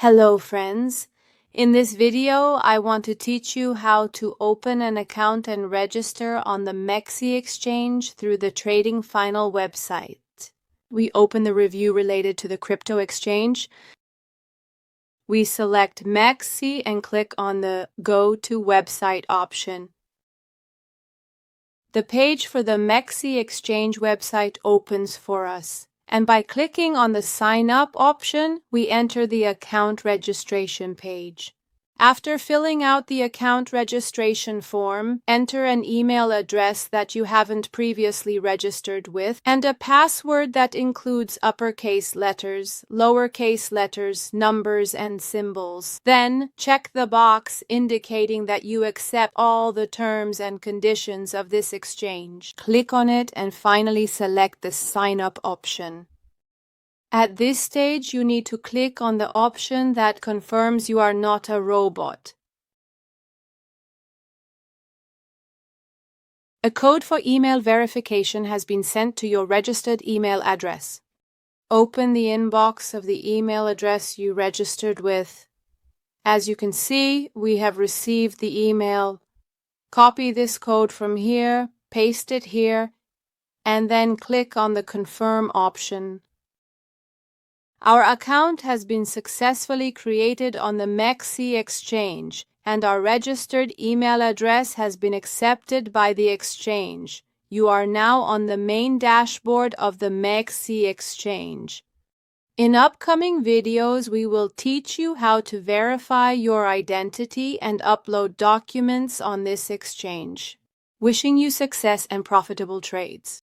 Hello friends, in this video I want to teach you how to open an account and register on the MEXC exchange through the TradingFinder website. We open the review related to the crypto exchange. We select MEXC and click on the Go to Website option. The page for the MEXC exchange website opens for us. And by clicking on the Sign Up option, we enter the account registration page. After filling out the account registration form, enter an email address that you haven't previously registered with and a password that includes uppercase letters, lowercase letters, numbers, and symbols. Then, check the box indicating that you accept all the terms and conditions of this exchange. Click on it and finally select the Sign Up option. At this stage, you need to click on the option that confirms you are not a robot. A code for email verification has been sent to your registered email address. Open the inbox of the email address you registered with. As you can see, we have received the email. Copy this code from here, paste it here, and then click on the Confirm option. Our account has been successfully created on the MEXC exchange, and our registered email address has been accepted by the exchange. You are now on the main dashboard of the MEXC exchange. In upcoming videos, we will teach you how to verify your identity and upload documents on this exchange. Wishing you success and profitable trades.